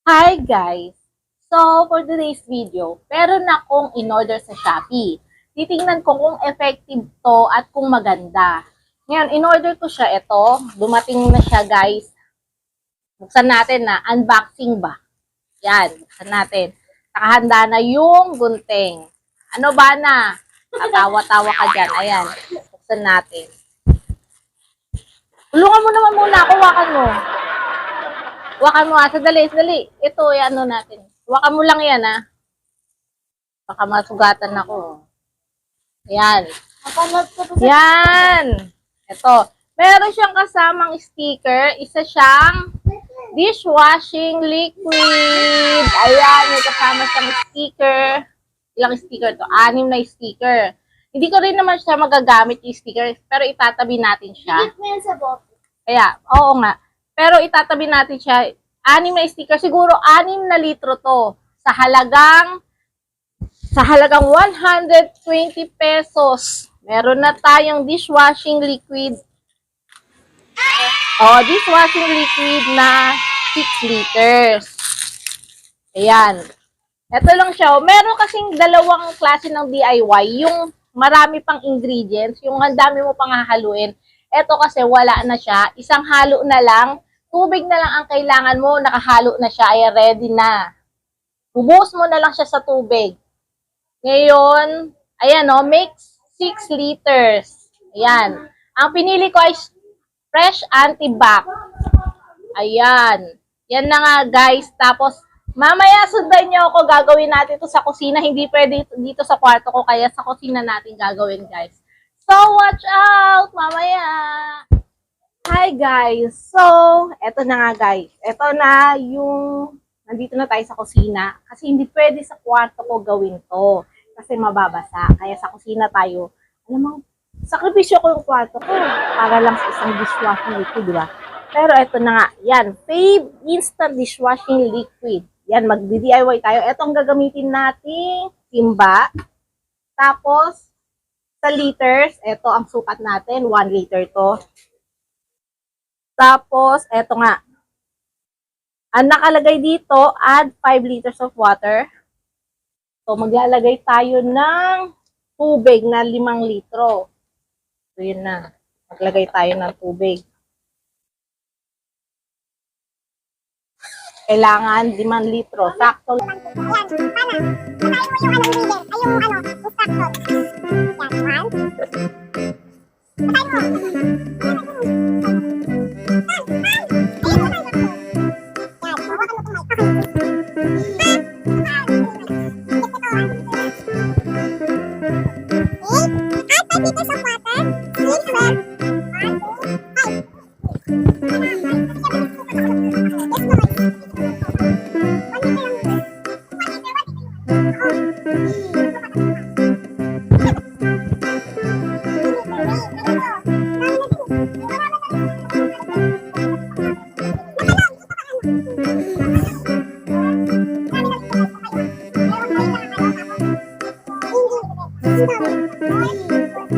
Hi guys! So, for today's video, meron akong in-order sa Shopee. Titingnan ko kung effective to at kung maganda. Ngayon, in-order ko siya ito. Dumating na siya guys. Buksan natin na. Unboxing ba? Yan, buksan natin. Nakahanda na yung gunting. Ano ba na? Tatawa-tawa ka dyan. Ayan, buksan natin. Tulungan mo naman muna ako, wakan mo. Wakan mo sadali. Ito, ano natin. Wakan mo lang yan, ha. Baka masugatan ako. Yan. Yan. Ito. Meron siyang kasamang sticker. Isa siyang dishwashing liquid. Ayan, may kasama siyang sticker. Ilang sticker to? 6 na sticker. Hindi ko rin naman siya magagamit yung sticker, pero itatabi natin siya. Kaya, oo nga. Pero itatabi natin siya. 6 na sticker. Siguro 6 na litro to. Sa halagang 120 pesos. Meron na tayong dishwashing liquid. Dishwashing liquid na 6 liters. Ayan. Ito lang siya. Meron kasing dalawang klase ng DIY. Yung marami pang ingredients. Yung ang dami mo pang hahaluin. Ito kasi wala na siya. Isang halo na lang. Tubig na lang ang kailangan mo, nakahalo na siya, ay ready na. Bubuhos mo na lang siya sa tubig. Ngayon, ayan mix 6 liters. Ayan. Ang pinili ko ay fresh antibac. Ayan. Yan na nga guys. Tapos, mamaya sundan nyo ako, gagawin natin ito sa kusina. Hindi pwede dito sa kwarto ko, kaya sa kusina natin gagawin guys. So, watch out! Mamaya! Hi guys! So, eto na nga guys. Eto na yung, nandito na tayo sa kusina. Kasi hindi pwede sa kwarto ko gawin to. Kasi mababasa. Kaya sa kusina tayo. Alam mo, sakripisyo ko yung kwarto ko. Para lang sa isang dishwashing liquid, di ba? Pero eto na nga. Yan. Fave Instant Dishwashing Liquid. Yan, mag-DIY tayo. Eto ang gagamitin nating timba. Tapos, sa liters, eto ang sukat natin. 1 liter to. Tapos, eto nga. Ang nakalagay dito, add 5 liters of water. So, maglalagay tayo ng tubig na 5 litro. So, yun na. Maglagay tayo ng tubig. Kailangan 5 litro. Sakto. Yan. Paano? Patayin mo yung instruction.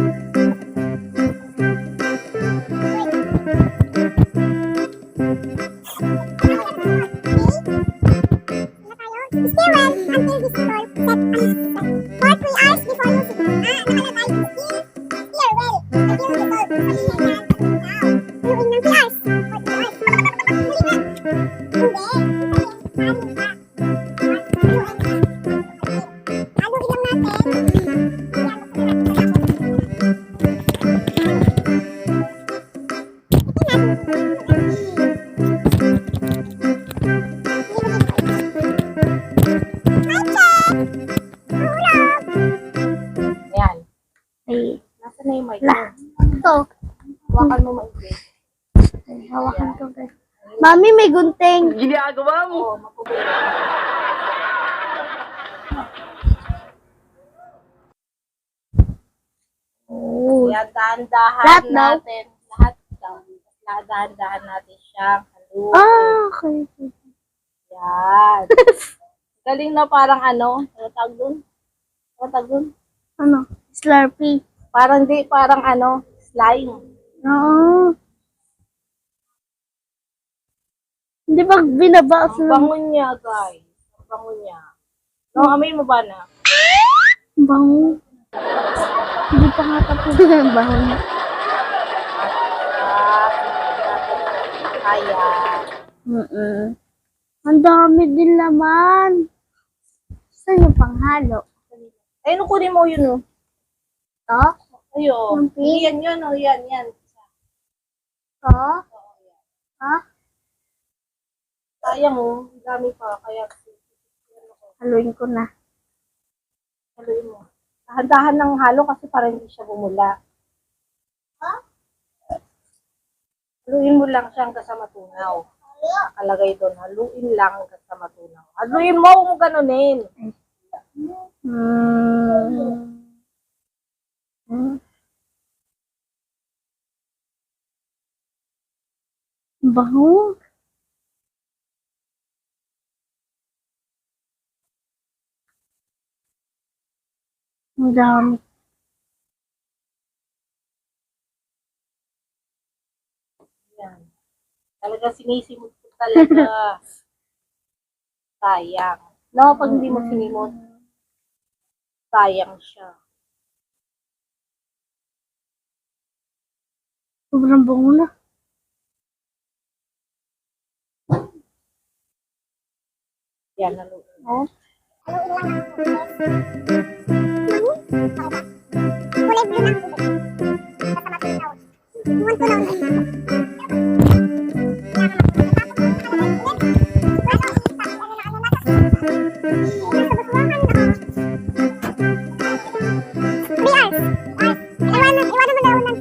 Yan. 1. Nasaan na yung mic? Ito. Hawakan mo maigi. Hawakan ko guys. Mami, may gunting. Ginagawa mo. Oh. Kaya dahan-dahan Lahat daw? natin. Lahat daw. Dahan-dahan natin siya. Haluin. Okay. Yan. Galing na parang ano tawag dun? Ano tawag dun? Ano? Slurpee. Parang slime. Oo. Hindi ba binabaas Ang na? bango niya, guys. Ang bango niya. No, amoy mo ba na? Bango. Hindi pa nga tapos. Bango na. Kaya. Ang dami din laman. Saan yung panghalo? Ay, no, kunin mo yun, oh. To? Ayun. Yung pink? Yan yun, oh. Yan. To? Ha? Sayang, oh. Ang dami pa. Kaya, Haluin ko na. haluin mo. Dahan-dahan ng halo kasi para hindi siya bumula. Haluin mo lang siya hanggang sa matunaw. Nakalagay doon, haluin lang hanggang sa matunaw. Haluin mo, huwag mo ganunin. Bango. Ang dami. Yan. Talaga sinisimot ko talaga. Sayang. No, pag hindi mo sinimot, sayang siya. Sobrang bango na. Yan, haluin mo. Kulay blue na. Basta matinaw. Iwan ko lang. Ito ingredients. Iwanan ng 3 hours.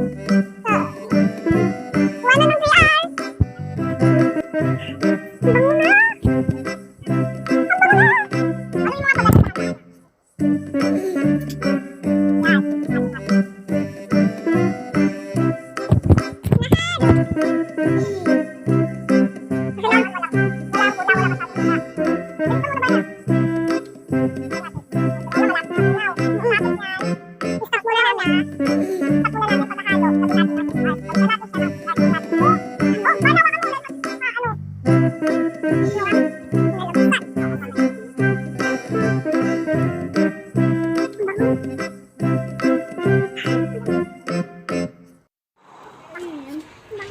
Bango na. Ano yung mga pagkakas?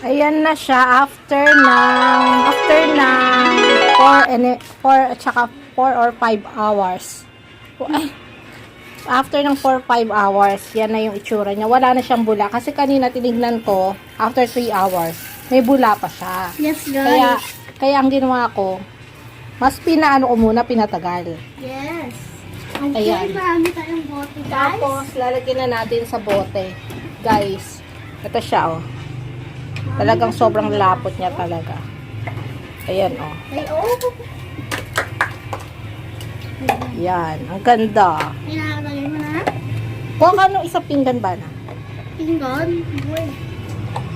Ayan na siya after ng 4 at saka 4 or 5 hours. Ay, after ng 4 5 hours, yan na yung itsura niya. Wala na siyang bula kasi kanina tinignan ko after 3 hours. May bula pa siya. Yes, Kaya guys. kaya ang ginawa ko, mas pinaano ko muna, pinatagal. Yes. Ayan. Okay, marami tayong bote, guys. Tapos lalagyan na natin sa bote. Guys, ito siya oh. Talagang sobrang lapot niya talaga. Ayan oh. Ay, oh. Yan, ang ganda. Kailangan mo na. Kung ano, isang pinggan ba na? Pinggan? Boy.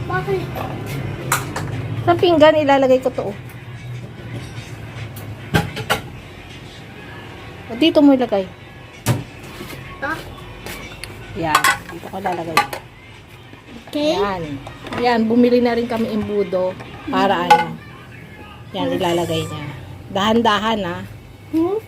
Bakit? Sa pinggan, ilalagay ko to. O, dito mo ilagay. Ah, Yan, dito ko lalagay. okay. Yan. Yan, bumili na rin kami embudo para ano. Yan, ilalagay niya. Dahan-dahan ha. Hmm?